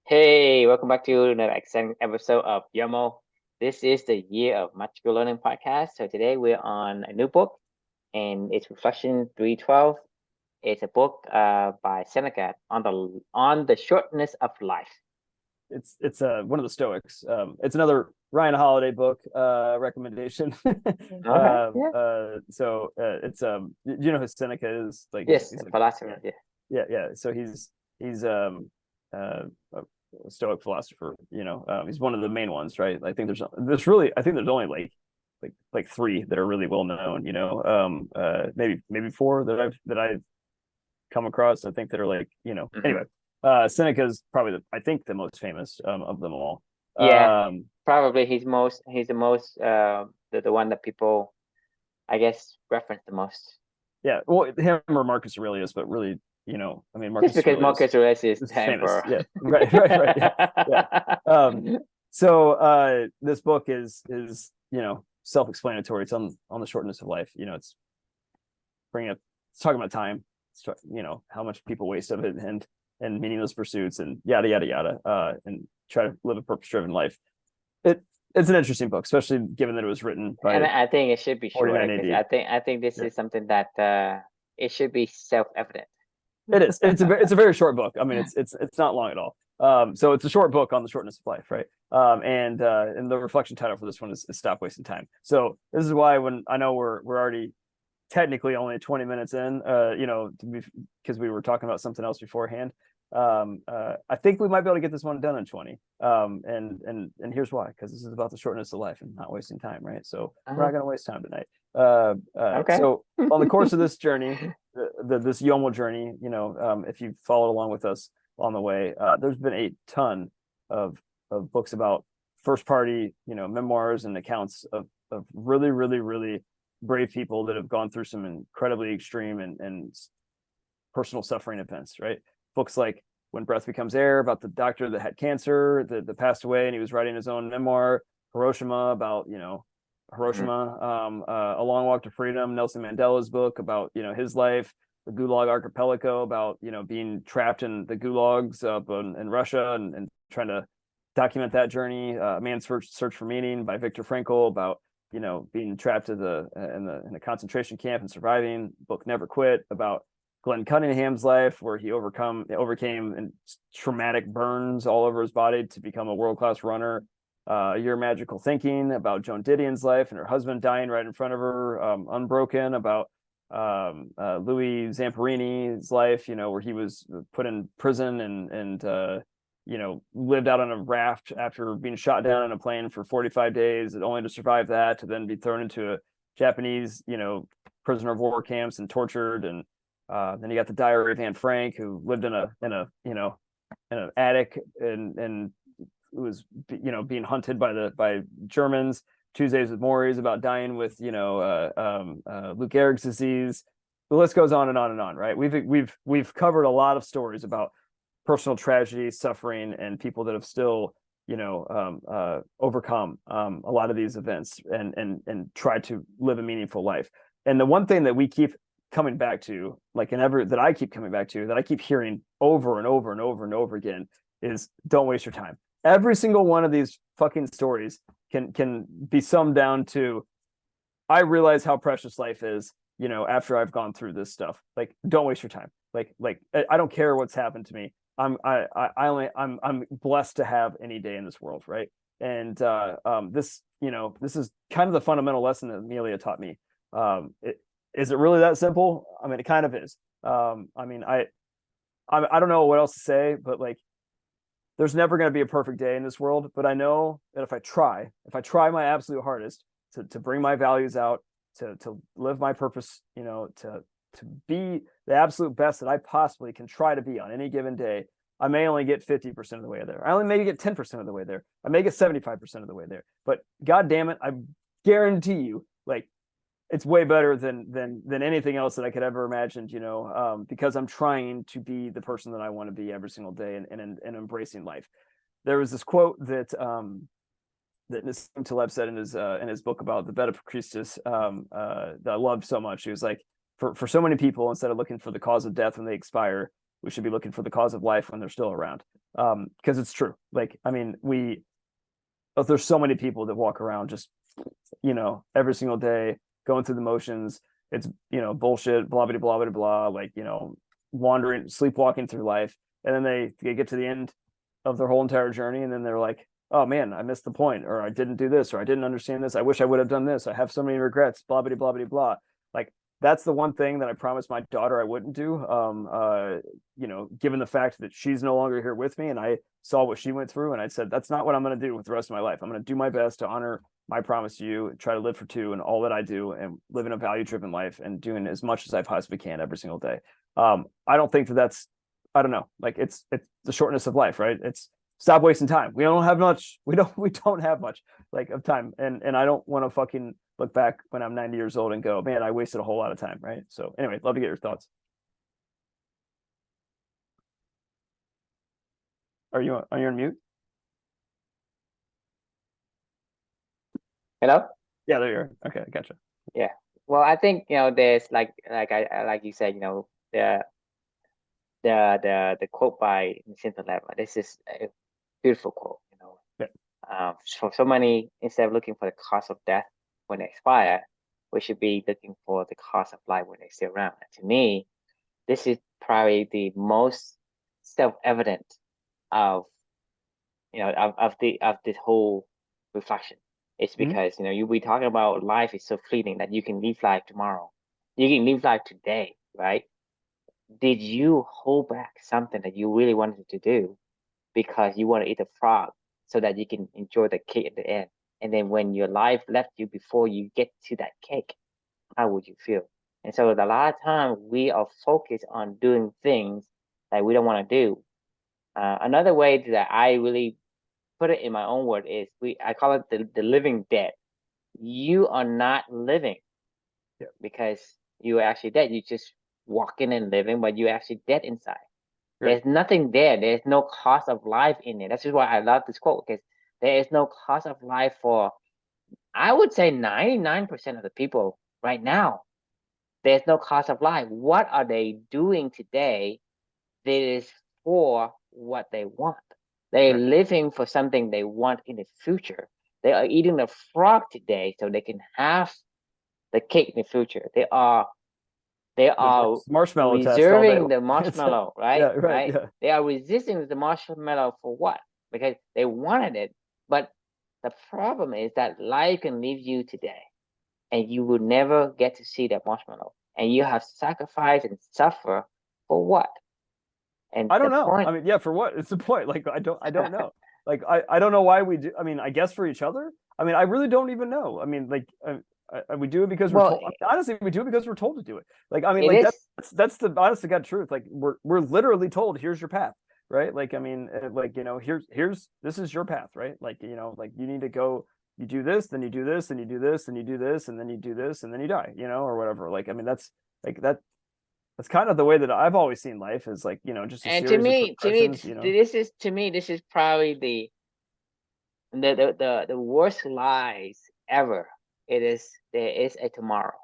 Hey, welcome back to another exciting episode of Yomo. This is the Year of Magical Learning podcast. So today we're on a new book, and it's Reflection 312. It's a book by Seneca on the shortness of life. It's one of the Stoics. It's another Ryan Holiday book recommendation. Okay, yeah. It's you know who Seneca is? Like Yes, he's a like philosopher. Yeah. yeah. So he's a Stoic philosopher. He's one of the main ones, right? I think there's only like three that are really well known. Maybe four that I've come across. I think that are Hmm. anyway. Seneca is probably I think the most famous of them all. Yeah, Um, probably he's the most the one that people I guess reference the most. yeah, well, him or Marcus Aurelius, but really, I mean, Just Marcus because Aurelius Marcus Aurelius is is the famous. emperor. Yeah, right, yeah, yeah. Um, this book is self-explanatory. It's on the shortness of life. It's bringing up, it's talking about time. How much people waste of it and meaningless pursuits and yada yada yada. And try to live a purpose-driven life. It it's an interesting book, especially given that it was written And by I think it should be shorter 49 because AD. I think this Yeah. is something that it should be self-evident. It is. It's a very short book. I mean, it's not long at all. So it's a short book on the shortness of life, right? And the reflection title for this one is Stop Wasting Time. So this is why when I know we're already technically only 20 minutes in, because we were talking about something else beforehand. I think we might be able to get this one done in 20. And here's why, because this is about the shortness of life and not wasting time, right? So we're Uh-huh. not going to waste time tonight. Okay. So on the course of this journey, this Yomo journey, if you've followed along with us on the way, there's been a ton of books about first party, memoirs and accounts of really, really, really brave people that have gone through some incredibly extreme and personal suffering events, right? Books like When Breath Becomes Air, about the doctor that had cancer that passed away and he was writing his own memoir. Hiroshima, about Mhm. Hiroshima, A Long Walk to Freedom, Nelson Mandela's book about his life. The Gulag Archipelago, about being trapped in the gulags up in Russia and trying to document that journey. Man's Search for Meaning by Viktor Frankl, about being trapped in a concentration camp and surviving. Book Never Quit, about Glenn Cunningham's life, where he overcame and traumatic burns all over his body to become a world-class runner. Your Magical Thinking, about Joan Didion's life and her husband dying right in front of her. Unbroken, about Louis Zamperini's life, where he was put in prison and lived out on a raft after being shot down in a plane for 45 days, only to survive that, to then be thrown into a Japanese, prisoner of war camps and tortured. And then you got the Diary of Anne Frank, who lived in an attic and was being hunted by Germans. Tuesdays with Morrie, about dying with Lou Gehrig's disease. The list goes on and on and on, right? We've covered a lot of stories about personal tragedy, suffering, and people that have still overcome a lot of these events and try to live a meaningful life. And the one thing that we keep coming back to, that I keep coming back to, that I keep hearing over and over and over and over again, is don't waste your time. Every single one of these fucking stories can be summed down to, I realize how precious life is, after I've gone through this stuff. Like, don't waste your time. Like I don't care what's happened to me. I'm blessed to have any day in this world, right? And this is kind of the fundamental lesson that Amelia taught me. Is it really that simple? I mean, it kind of is. I mean, I don't know what else to say, but like, there's never going to be a perfect day in this world, but I know that if I try my absolute hardest to bring my values out, to live my purpose, to be the absolute best that I possibly can try to be on any given day, I may only get 50% of the way there. I only may get 10% of the way there. I may get 75% of the way there. But God damn it, I guarantee you, like, it's way better than anything else that I could ever imagined, because I'm trying to be the person that I want to be every single day and embracing life. There was this quote that Nassim Taleb said in his book about the bed of Christus, that I loved so much. He was like, for so many people, instead of looking for the cause of death when they expire, we should be looking for the cause of life when they're still around. Because it's true. Like, I mean, there's so many people that walk around just, every single day going through the motions. It's, bullshit, blah, blah, blah, blah, blah, like, wandering, sleepwalking through life. And then they get to the end of their whole entire journey. And then they're like, oh man, I missed the point, or I didn't do this, or I didn't understand this. I wish I would have done this. I have so many regrets, blah, blah, blah, blah, blah. Like, that's the one thing that I promised my daughter I wouldn't do. Given the fact that she's no longer here with me and I saw what she went through, and I said, that's not what I'm going to do with the rest of my life. I'm going to do my best to honor my promise to you, try to live for two and all that I do, and live in a value-driven life and doing as much as I possibly can every single day. I don't think that's, I don't know, like it's the shortness of life, right? It's stop wasting time. We don't have much. We don't have much like of time. And I don't want to fucking look back when I'm 90 years old and go, man, I wasted a whole lot of time. Right. So anyway, love to get your thoughts. Are you on mute? Hello? Yeah, there you are. Okay, gotcha. Yeah. Well, I think, there's like you said, the quote by Jacinta Ledler. This is a beautiful quote, Yeah. For so many, instead of looking for the cost of death when they expire, we should be looking for the cost of life when they're still around. And to me, this is probably the most self-evident of of this whole reflection. It's because we talking about life is so fleeting that you can live life tomorrow, you can live life today, right? Did you hold back something that you really wanted to do because you want to eat a frog so that you can enjoy the cake at the end? And then when your life left you before you get to that cake, how would you feel? And so a lot of times we are focused on doing things that we don't want to do. Another way that I really put it in my own word is I call it the living dead. You are not living because you are actually dead. You just walking and living, but you're actually dead inside. Right. There's nothing there. There's no cost of life in it. That's just why I love this quote, because there is no cost of life for, I would say, 99% of the people right now. There's no cost of life. What are they doing today that is for what they want? They're living for something they want in the future. They are eating the frog today so they can have the cake in the future. They are marshmallow reserving the marshmallow, right? Yeah, right. Yeah. They are resisting the marshmallow for what? Because they wanted it. But the problem is that life can leave you today, and you will never get to see that marshmallow. And you have sacrificed and suffer for what? And I don't know. I mean, yeah, for what? It's the point. Like, I don't know. Like, I don't know why we do. I mean, I guess for each other. I mean, I really don't even know. I mean, like, we do it because we're told. I mean, honestly, we do it because we're told to do it. Like, I mean, like that's the honest to God truth. Like, we're literally told, here's your path, right? Like, I mean, like, here's this is your path, right? Like, like you need to go. You do this, then you do this, then you do this, then you do this, and then you do this, and then you die, or whatever. Like, I mean, that's like that. That's kind of the way that I've always seen life, is like, just a series of progressions. This is probably the worst lies ever. There is a tomorrow.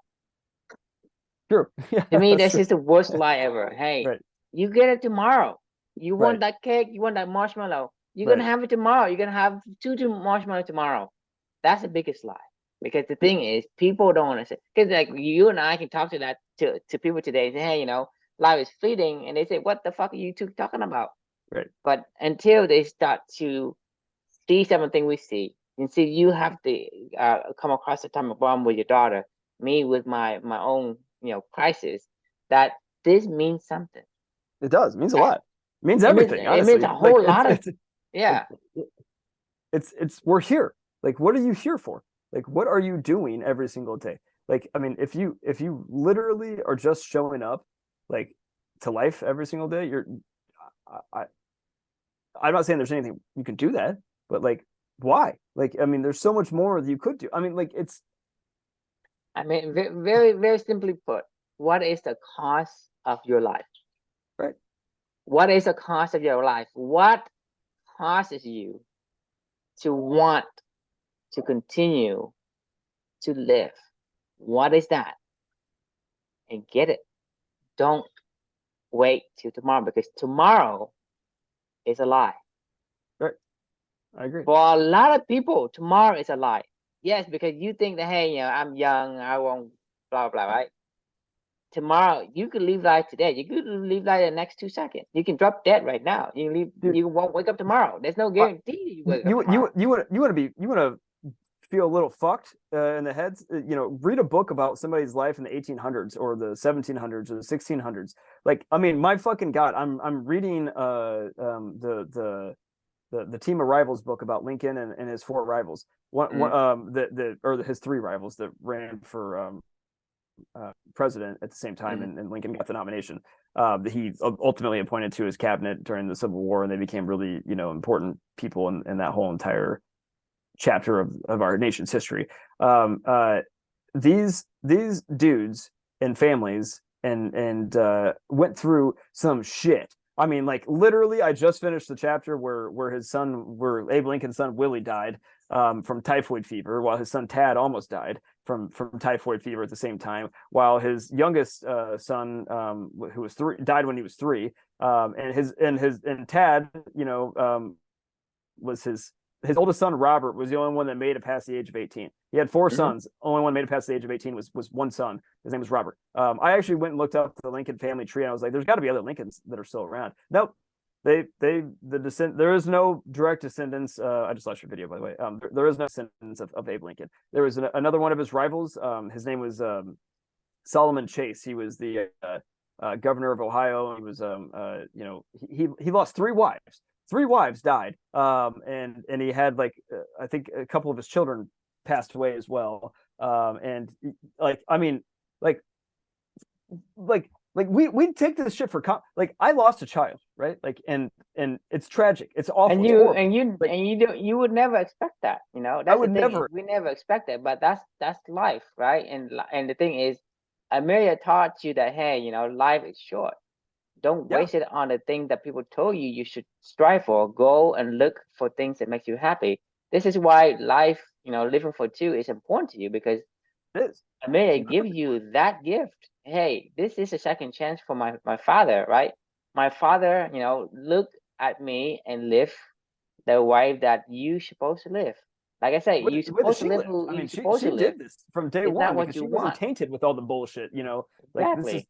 True. Yeah, to me, this is the worst lie ever. Hey, you get it tomorrow. You want that cake, you want that marshmallow. You're gonna have it tomorrow. You're gonna have two marshmallows tomorrow. That's the biggest lie. Because the thing is, people don't understand. Because like you and I can talk to people today and say, hey, life is fleeting, and they say, what the fuck are you two talking about? Right. But until they start to see something we see, and see, you have to come across a time of bomb with your daughter, me with my own crisis, that this means something. It does. It means a lot. It means everything. It means a whole lot of yeah. It's we're here. Like, what are you here for? Like, what are you doing every single day? Like, I mean, if you literally are just showing up, like, to life every single day, I'm not saying there's anything you can do that, but like, why? Like, I mean, there's so much more that you could do. I mean, like, very, very simply put, what is the cost of your life? Right. What is the cost of your life? What causes you to want to continue to live? What is that? And get it. Don't wait till tomorrow because tomorrow is a lie. Right. I agree. For a lot of people, tomorrow is a lie. Yes, because you think that, hey, I'm young, I won't, blah, blah, right? Tomorrow, you could leave life today. You could leave life in the next 2 seconds. You can drop dead right now. You can leave. Dude, You won't wake up tomorrow. There's no guarantee you wake up tomorrow. You want to feel a little fucked in the head. Read a book about somebody's life in the 1800s or the 1700s or the 1600s. Like, I mean, my fucking God, I'm reading the Team of Rivals book about Lincoln and his four rivals. His three rivals that ran for president at the same time, and Lincoln got the nomination. He ultimately appointed to his cabinet during the Civil War, and they became really, important people in that whole entire chapter of our nation's history. These dudes and families and went through some shit. I mean, like, literally, I just finished the chapter where Abe Lincoln's son Willie died from typhoid fever, while his son Tad almost died from typhoid fever at the same time, while his youngest son, who was 3, died when he was 3, and Tad, was his oldest son Robert was the only one that made it past the age of 18. He had 4 sons. Only one made it past the age of 18 was one son. His name was Robert. I actually went and looked up the Lincoln family tree, and I was like, there's got to be other Lincolns that are still around. Nope. There is no direct descendants. I just watched your video, by the way. There is no descendants of Abe Lincoln. There was another one of his rivals. His name was Solomon Chase. He was the governor of Ohio. He was he lost 3 wives. 3 wives died. And he had, like, I think a couple of his children passed away as well. And we take this shit for like, I lost a child, right? Like, and it's tragic. It's awful. You would never expect that, That's I would never. We never expect that, but that's life, right? And the thing is, Amelia taught you that, hey, life is short. Don't waste it on the thing that people told you should strive for. Go and look for things that make you happy. This is why life, living for 2 is important to you, because Amelia gives you that gift. Hey, this is a second chance for my father, right? My father, look at me and live the life that you supposed to live. Like I say, you're supposed to live who you're supposed to live. She did this from day one because she wasn't tainted with all the bullshit, Like, exactly.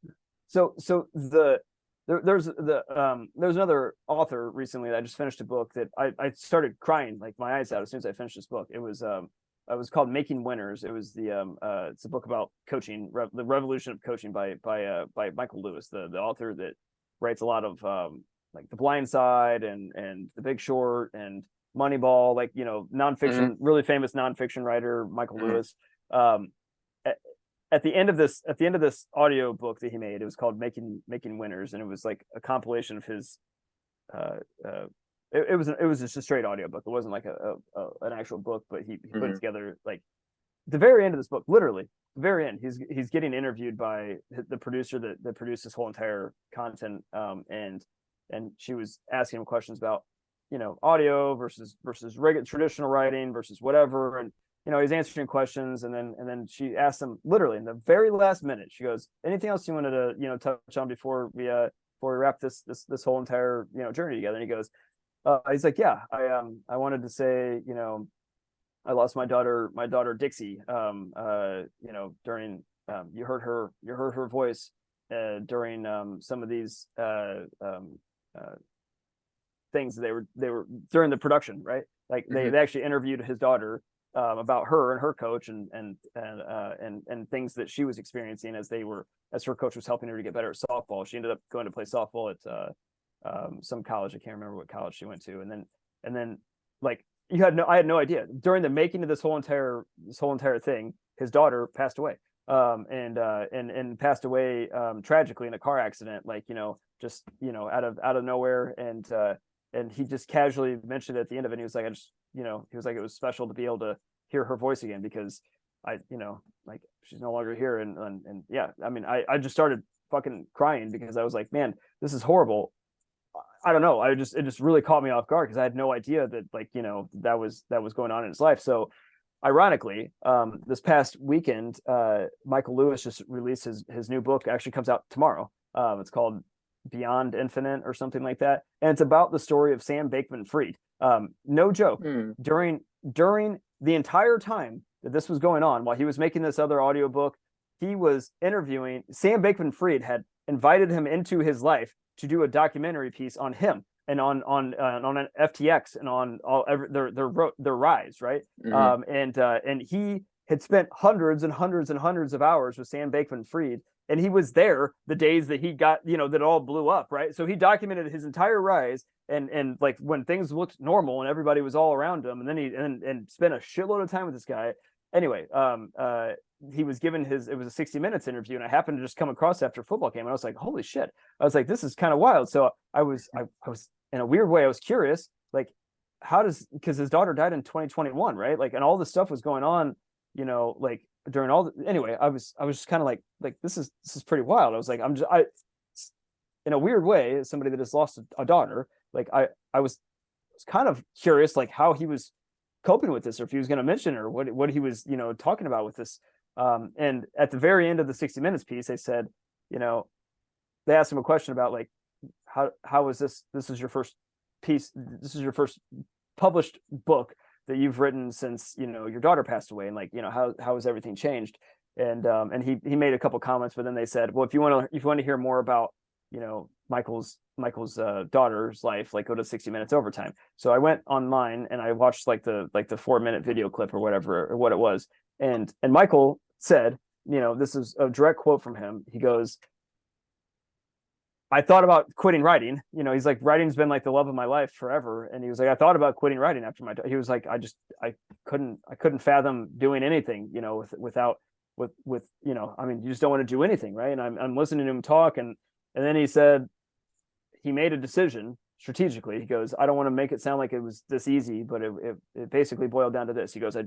There's another author recently that I just finished a book that I started crying like my eyes out as soon as I finished this book. It was called Making Winners. It was it's a book about coaching, the revolution of coaching by Michael Lewis, the author that writes a lot of like The Blind Side and The Big Short and Moneyball, like, nonfiction, really famous nonfiction writer, Michael Lewis. At the end of this audio book that he made, it was called Making Winners, and it was like a compilation of his it was just a straight audio book. It wasn't like an actual book, but he put it together. Like, the very end of this book, literally the very end, he's getting interviewed by the producer that produced this whole entire content, and she was asking him questions about audio versus regular traditional writing versus whatever, and he's answering questions, and then she asked him literally in the very last minute. She goes, "Anything else you wanted to touch on before we wrap this whole entire journey together?" And he goes, he's like, "Yeah, I wanted to say, I lost my daughter Dixie. During you heard her voice during some of these things they were during the production, right? Like, they actually interviewed his daughter." About her and her coach and things that she was experiencing as her coach was helping her to get better at softball. She ended up going to play softball at some college. I can't remember what college she went to. And then like, I had no idea. During the making of this whole entire thing, his daughter passed away. And passed away tragically in a car accident, like, just out of nowhere. And he just casually mentioned it at the end of it. And he was like, he was like, it was special to be able to hear her voice again, because like, she's no longer here. And yeah, I mean, I just started fucking crying because I was like, man, this is horrible. I don't know. It just really caught me off guard because I had no idea that, like, that was going on in his life. So ironically, this past weekend, Michael Lewis just released his new book. Actually comes out tomorrow. It's called Beyond Infinite or something like that, and it's about the story of Sam Bankman-Fried. No joke. During the entire time that this was going on, while he was making this other audiobook, he was interviewing Sam Bankman-Fried, had invited him into his life to do a documentary piece on him and on an FTX and on all their rise, right? And he had spent hundreds and hundreds and hundreds of hours with Sam Bankman-Fried, and he was there the days that he got, that all blew up, right? So he documented his entire rise and like when things looked normal and everybody was all around him, and then he and spent a shitload of time with this guy. Anyway, he was given it was a 60 Minutes interview, and I happened to just come across after a football game, and I was like, holy shit. I was like, this is kind of wild. So I was in a weird way, I was curious, like, because his daughter died in 2021, right? Like, and all this stuff was going on, like during anyway, I was just kind of like this is pretty wild. I was like, in a weird way, as somebody that has lost a daughter, like I was kind of curious, like how he was coping with this, or if he was going to mention, or what he was, talking about with this. And at the very end of the 60 Minutes piece, they said, they asked him a question about like, how is this is your first piece, this is your first published book that you've written since, your daughter passed away, and like, how has everything changed? And he made a couple comments, but then they said, well, if you want to hear more about, Michael's daughter's life, like go to 60 Minutes Overtime. So I went online and I watched like the 4-minute video clip or whatever, or what it was. And Michael said, this is a direct quote from him. He goes, I thought about quitting writing. He's like, writing's been like the love of my life forever. And he was like, I thought about quitting writing after he was like, I couldn't fathom doing anything, without I mean, you just don't want to do anything. Right. And I'm listening to him talk. And then he said, he made a decision strategically. He goes, I don't want to make it sound like it was this easy, but it basically boiled down to this. He goes, I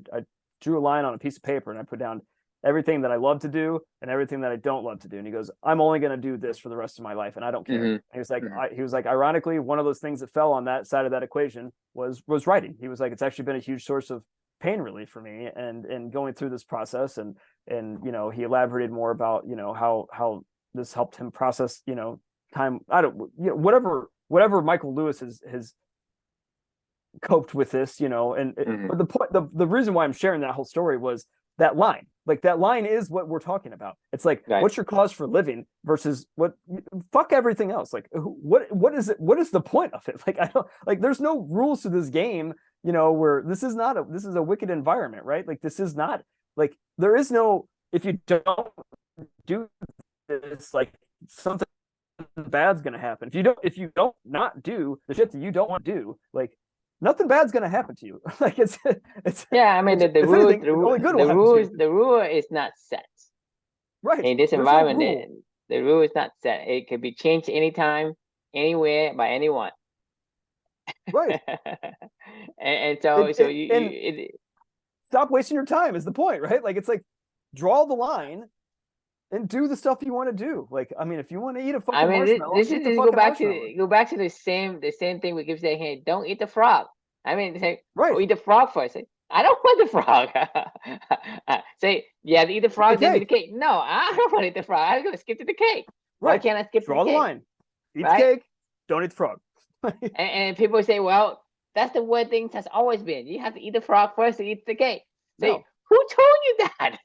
drew a line on a piece of paper and I put down everything that I love to do and everything that I don't love to do. And he goes, I'm only going to do this for the rest of my life, and I don't care. He was like, he was like, ironically, one of those things that fell on that side of that equation was writing. He was like, it's actually been a huge source of pain relief for me, and going through this process. And he elaborated more about, how this helped him process, time. I don't, whatever Michael Lewis has coped with this, but the point, the reason why I'm sharing that whole story was that line. Like, that line is what we're talking about. It's like, right. What's your cause for living versus fuck everything else. Like, what is it? What is the point of it? Like, I don't, like, there's no rules to this game, where this is a wicked environment, right? Like, this is not, like, there is no, if you don't do this, like, something bad's going to happen. If you don't not do the shit that you don't want to do, like, nothing bad's going to happen to you. Like, it's yeah. I mean, the rule is not set. Right. In this environment, the rule is not set. It could be changed anytime, anywhere, by anyone. Right. and so stop wasting your time is the point, right? Like, it's like, draw the line and do the stuff you want to do. Like, I mean, if you want to eat a fucking marshmallow, go back to the same thing we keep saying, hey, don't eat the frog. I mean, say, right. Oh, eat the frog first. Say, I don't want the frog. Say, yeah, eat the frog, then eat the cake. No, I don't want to eat the frog. I'm going to skip to the cake. Right. Why can't I skip Draw the cake? Line. Eat the cake, don't eat the frog. and people say, well, that's the way things has always been. You have to eat the frog first to eat the cake. Say, no. Who told you that?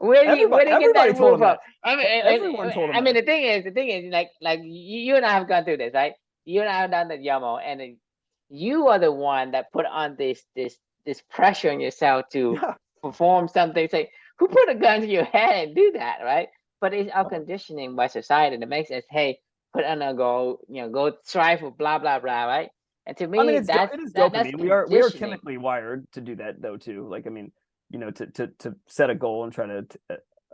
where did you get that rule from? I mean, everyone told him. I mean, the thing is, like you and I have gone through this, right? You and I have done that, Yamo, and you are the one that put on this pressure on yourself to perform something. Say, who put a gun to your head and do that, right? But it's our conditioning by society that makes us, hey, put on a goal, go strive for blah blah blah, right? And to me, I mean, it is dopamine. We are chemically wired to do that, though, too. Like, I mean, to set a goal and try to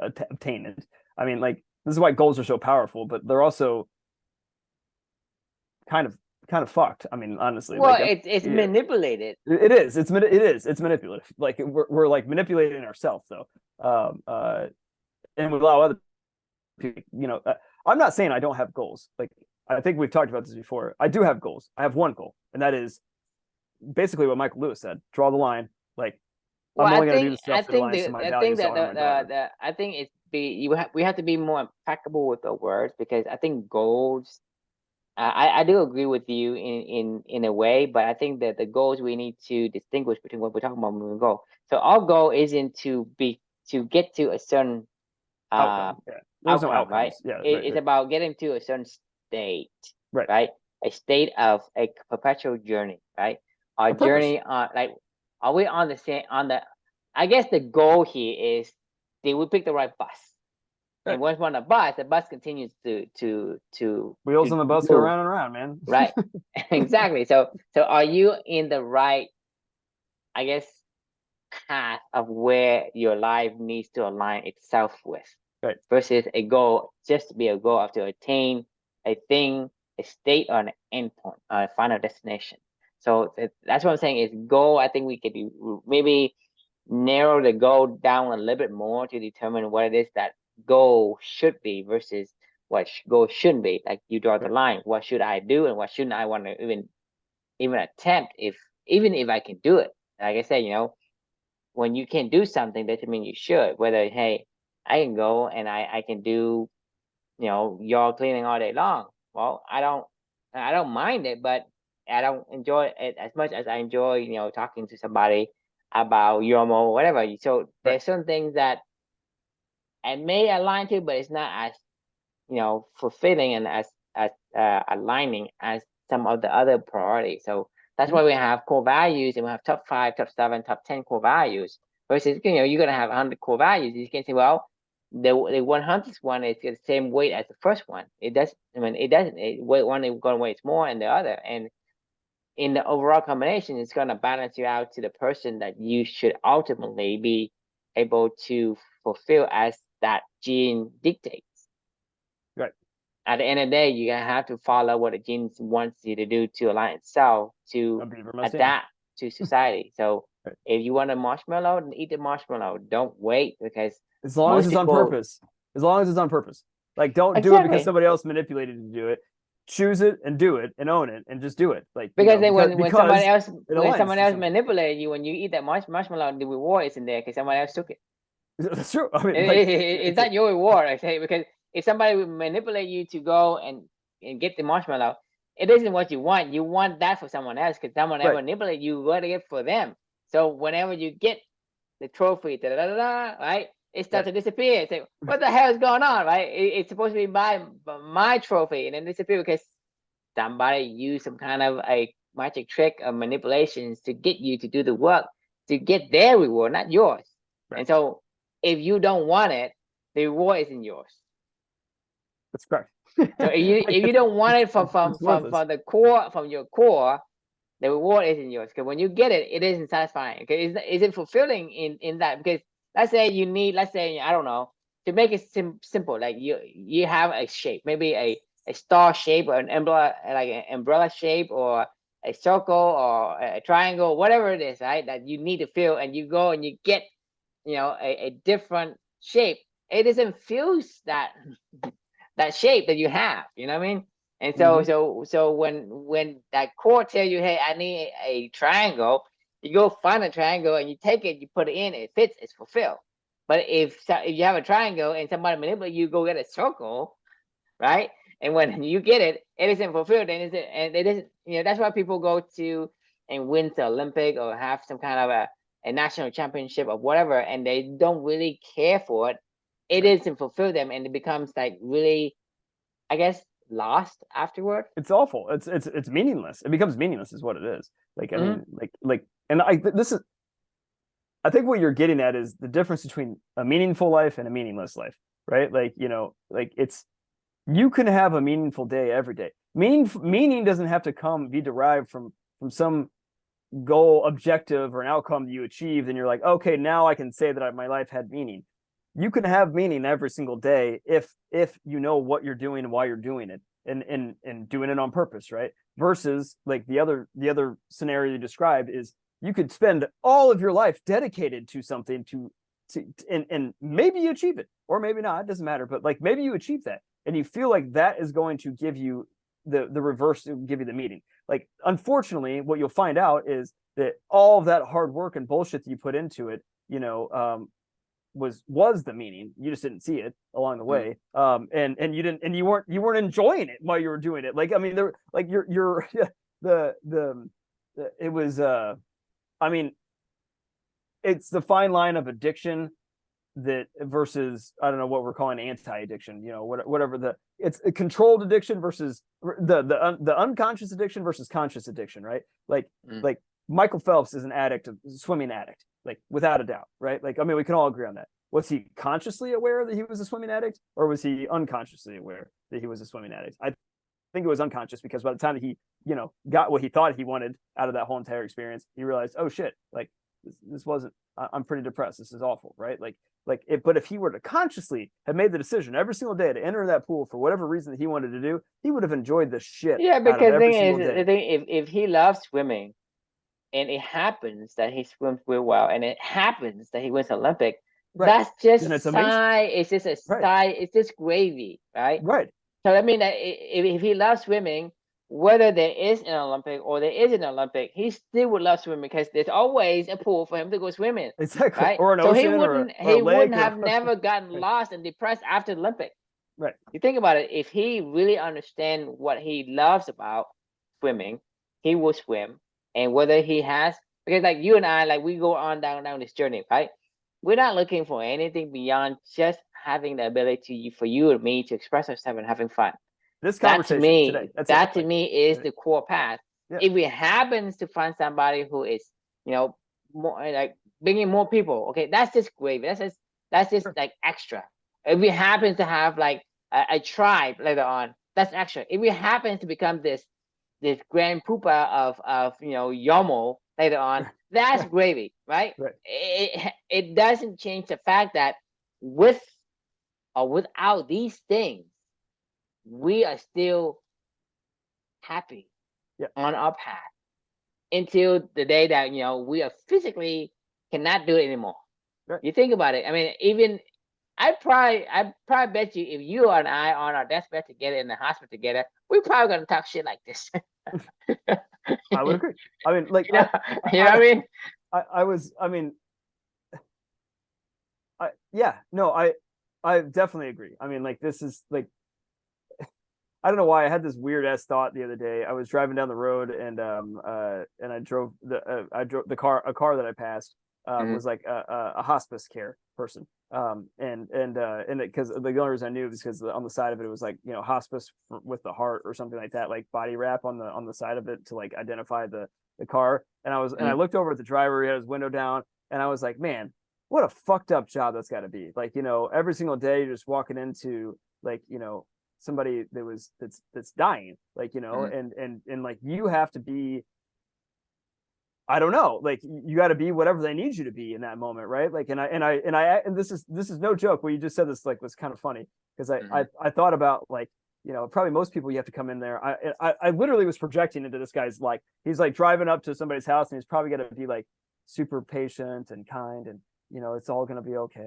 obtain it. I mean, like, this is why goals are so powerful, but they're also kind of fucked. I mean, honestly. Well, like, it's manipulated. It is. It's manipulative. Like, we're like manipulating ourselves, though. And we allow other people. I'm not saying I don't have goals. Like, I think we've talked about this before. I do have goals. I have one goal, and that is basically what Michael Lewis said: draw the line. Like, I'm only going to do the stuff that aligns to my values. I think it's we have to be more impeccable with the words, because I think goals. I do agree with you in a way, but I think that the goals, we need to distinguish between what we're talking about when we go. So our goal isn't to get to a certain Outcome. Yeah. There's no outcome, right? outcomes. Yeah. It's about getting to a certain state, Right. right? A state of a perpetual journey, right? Our A purpose. journey on, like, are we on the same on the? I guess the goal here is, did we pick the right bus? Right. And once we're on the bus continues Wheels to on the bus go move, round and around, man. right? Exactly. So are you in the right, I guess, path of where your life needs to align itself with, Right. versus a goal just to be a goal of to attain a thing, a state, or an endpoint, a final destination. So that's what I'm saying is goal. I think we could maybe narrow the goal down a little bit more to determine what it is that goal should be versus what goal shouldn't be. Like, you draw the line. What should I do and what shouldn't I want to even attempt, even if I can do it? Like I said, when you can do something, doesn't mean you should. Whether, hey, I can go and I can do, yard cleaning all day long. Well, I don't mind it, but I don't enjoy it as much as I enjoy, talking to somebody about Yomo or whatever. So there's some things that I may align to, but it's not as, fulfilling and as aligning as some of the other priorities. So that's why we have core values, and we have top 5, top 7, top 10 core values. Versus, you're gonna have 100 core values. You can say, well, the 100th one is the same weight as the first one. It does. I mean, it doesn't. One is going to weigh more than the other, and in the overall combination, it's going to balance you out to the person that you should ultimately be able to fulfill as that gene dictates. Right. At the end of the day, you have to follow what the gene wants you to do to align itself to adapt to society. So if you want a marshmallow, then eat the marshmallow. Don't wait, because as long as it's on purpose. As long as it's on purpose. Like, don't do it because somebody else manipulated you to do it. Choose it and do it and own it and just do it. Like, because when somebody else manipulated you, when you eat that marshmallow, the reward isn't there because somebody else took it. That's true. I mean, it's not your reward, I say, because if somebody would manipulate you to go and get the marshmallow, it isn't what you want. You want that for someone else, because someone else manipulate you, what to get for them. So whenever you get the trophy, right, it starts to disappear. It's like, what the hell is going on, right? It's supposed to be my trophy, and then disappear because somebody used some kind of a magic trick of manipulations to get you to do the work to get their reward, not yours. And so if you don't want it, the reward isn't yours. That's correct. So if you don't want it from the core, from your core, the reward isn't yours. Because when you get it, it isn't satisfying. Okay, isn't fulfilling in that. Because let's say you need, I don't know, to make it simple. Like you have a shape, maybe a star shape, or an umbrella, like an umbrella shape, or a circle, or a triangle, whatever it is, right? That you need to fill, and you go and you get, a different shape. It doesn't fuse that shape that you have. You know what I mean? And so when that core tell you, hey, I need a triangle, you go find a triangle and you take it, you put it in, it fits, it's fulfilled. But if you have a triangle and somebody manipulate you, go get a circle, right? And when you get it, it isn't fulfilled, and it isn't. That's why people go to and win the Olympic or have some kind of a national championship or whatever, and they don't really care for it. It doesn't fulfill them, and it becomes like really, I guess, lost afterward. It's awful. It's meaningless. It becomes meaningless, is what it is. Like, I mean, and I think what you're getting at is the difference between a meaningful life and a meaningless life, right? Like, you can have a meaningful day every day. Meaning doesn't have to be derived from some goal, objective, or an outcome that you achieved, and you're like, okay, now I can say that my life had meaning. You can have meaning every single day if you know what you're doing and why you're doing it, and doing it on purpose, right? Versus, like, the other scenario you described is you could spend all of your life dedicated to something and maybe you achieve it, or maybe not, it doesn't matter, but like maybe you achieve that and you feel like that is going to give you the reverse, to give you the meaning. Like, unfortunately, what you'll find out is that all of that hard work and bullshit that you put into it, was the meaning. You just didn't see it along the way. And you weren't enjoying it while you were doing it. Like, I mean, there, like you're the it was I mean, it's the fine line of addiction that versus, I don't know what we're calling anti-addiction, you know, whatever it's a controlled addiction versus the unconscious addiction versus conscious addiction, right? Like Michael Phelps is an addict, a swimming addict, like without a doubt, right? Like, I mean, we can all agree on that. Was he consciously aware that he was a swimming addict, or was he unconsciously aware that he was a swimming addict? I think it was unconscious, because by the time that he, you know, got what he thought he wanted out of that whole entire experience, he realized, oh shit, like this wasn't, I'm pretty depressed. This is awful, right? But if he were to consciously have made the decision every single day to enter that pool for whatever reason that he wanted to do, he would have enjoyed the shit. Yeah, out of because the every thing single is, day. the thing, if he loves swimming, and it happens that he swims real well, and it happens that he wins Olympic, Right. that's just And it's amazing. side. It's just a Right. side. It's just gravy, right? Right. So I mean that if he loves swimming, whether there is an Olympic or there isn't an Olympic, he still would love swimming, because there's always a pool for him to go swimming. Exactly. Right? Or an so ocean, he wouldn't or a lake, have never gotten lost and depressed after the Olympic. Right. You think about it, if he really understands what he loves about swimming, he will swim. And whether he has, because like you and I, like we go on down this journey, right? We're not looking for anything beyond just having the ability for you and me to express ourselves and having fun. This conversation today, that to me is the core path. Yeah. If it happens to find somebody who is, you know, more like bringing more people, okay, that's just gravy. That's just like extra. If we happen to have like a tribe later on, that's extra. If we happen to become this grand poopa of you know, Yomo later on, that's gravy, right? It doesn't change the fact that with or without these things, we are still happy on our path until the day that, you know, we are physically cannot do it anymore. Right. You think about it. I mean, even I probably bet you if you and I on our deathbed together in the hospital together, we're probably gonna talk shit like this. I would agree. I mean, like, you know what I mean? I definitely agree. I mean, like, this is like, I don't know why I had this weird ass thought the other day. I was driving down the road, and I drove a car that I passed was like a hospice care person. And because the only reason I knew was because on the side of it was like, you know, hospice with the heart or something like that, like body wrap on the side of it to like identify the car. And I looked over at the driver, he had his window down, and I was like, man, what a fucked up job that's got to be. Like, you know, every single day you're just walking into, like, you know, somebody that's dying, like, you know, and like you have to be, I don't know, like you got to be whatever they need you to be in that moment, right? Like, and this is no joke. What you just said, this like was kind of funny, because I thought about, like, you know, probably most people, you have to come in there. I literally was projecting into this guy's, like, he's like driving up to somebody's house, and he's probably going to be like super patient and kind, and, you know, it's all going to be okay,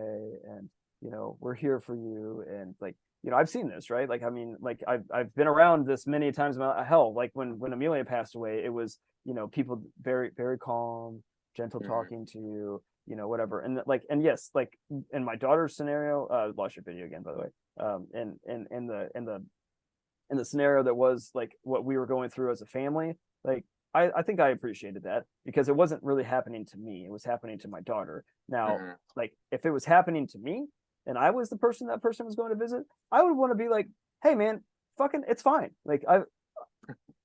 and, you know, we're here for you, and, like, you know, I've seen this, right? Like, I mean, like I've been around this many times. Hell, like when Amelia passed away, it was, you know, people very, very calm, gentle talking to you, you know, whatever. And like, and yes, like in my daughter's scenario, lost your video again, by the way. And in the scenario that was like what we were going through as a family, like I think I appreciated that, because it wasn't really happening to me. It was happening to my daughter. Now, like if it was happening to me, and I was the person that person was going to visit, I would want to be like, hey man, fucking, it's fine. Like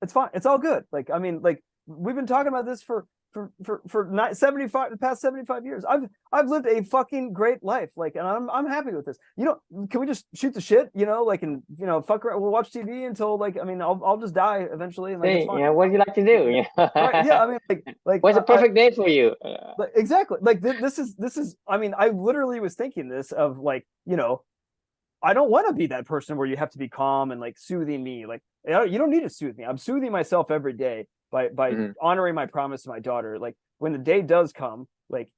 it's fine. It's all good. Like, I mean, like we've been talking about this for the past 75 years. I've lived a fucking great life. Like, and I'm happy with this. You know, can we just shoot the shit, you know, like, and, you know, fuck around, we'll watch TV until, like, I mean, I'll just die eventually. And, like, hey, you know, what do you like to do? Right, yeah. I mean, like what's a perfect day for you? Exactly. Like this is, I mean, I literally was thinking this of, like, you know, I don't want to be that person where you have to be calm and like soothing me. Like, you don't need to soothe me. I'm soothing myself every day by honoring my promise to my daughter. Like, when the day does come, like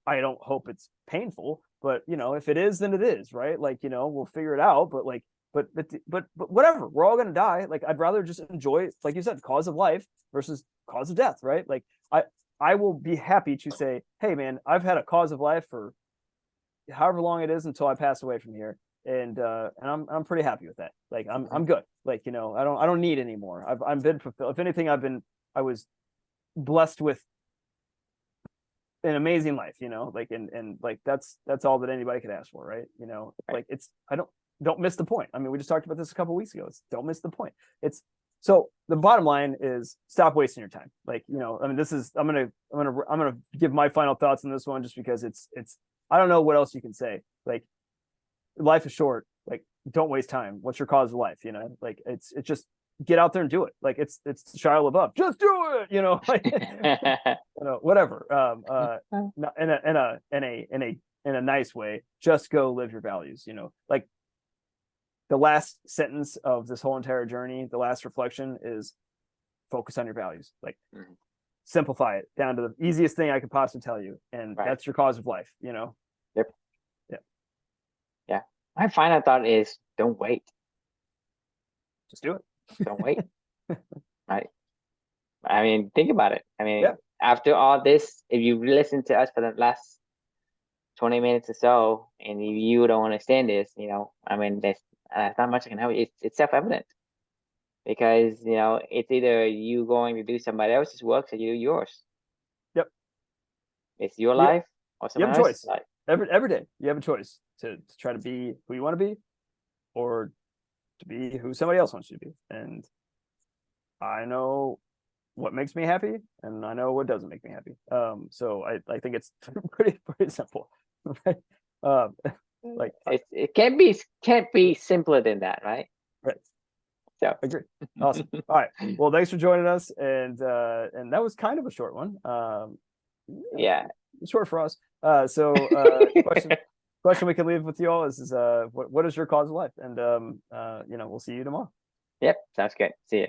I don't hope it's painful, but, you know, if it is, then it is, right? Like, you know, we'll figure it out. But like, but whatever, we're all gonna die. Like, I'd rather just enjoy, like you said, cause of life versus cause of death, right? Like, I will be happy to say, hey man, I've had a cause of life for however long it is until I pass away from here. And I'm pretty happy with that. Like I'm good. Like, you know, I don't need any more. I've been fulfilled. If anything, I was blessed with an amazing life, you know, like, and like, that's all that anybody could ask for. Right. You know, like don't miss the point. I mean, we just talked about this a couple of weeks ago. Don't miss the point. So the bottom line is stop wasting your time. Like, you know, I mean, I'm going to give my final thoughts on this one, just because I don't know what else you can say. Like, life is short. Like, don't waste time. What's your cause of life? You know, like it's just get out there and do it. Like it's Shia LaBeouf, just do it. You know, like, you know, whatever. In a nice way, just go live your values. You know, like the last sentence of this whole entire journey, the last reflection is focus on your values. Like simplify it down to the easiest thing I could possibly tell you, and that's your cause of life. You know. Yep. Yeah. Yeah. My final thought is don't wait. Just do it. Don't wait. Right. I mean, think about it. I mean, after all this, if you listen to us for the last 20 minutes or so, and you don't understand this, you know, I mean, there's not much I can help you. It's self-evident, because, you know, it's either you going to do somebody else's work or you do yours. Yep. It's your life or someone else's life. Every day you have a choice to try to be who you want to be, or to be who somebody else wants you to be. And I know what makes me happy, and I know what doesn't make me happy. So I think it's pretty simple. Right? Like it can't be simpler than that, right? Right. So agree. Awesome. All right. Well, thanks for joining us, and that was kind of a short one. Yeah. Short for us. So question we can leave with you all is what is your cause of life? And you know, we'll see you tomorrow. Yep, sounds good. See you.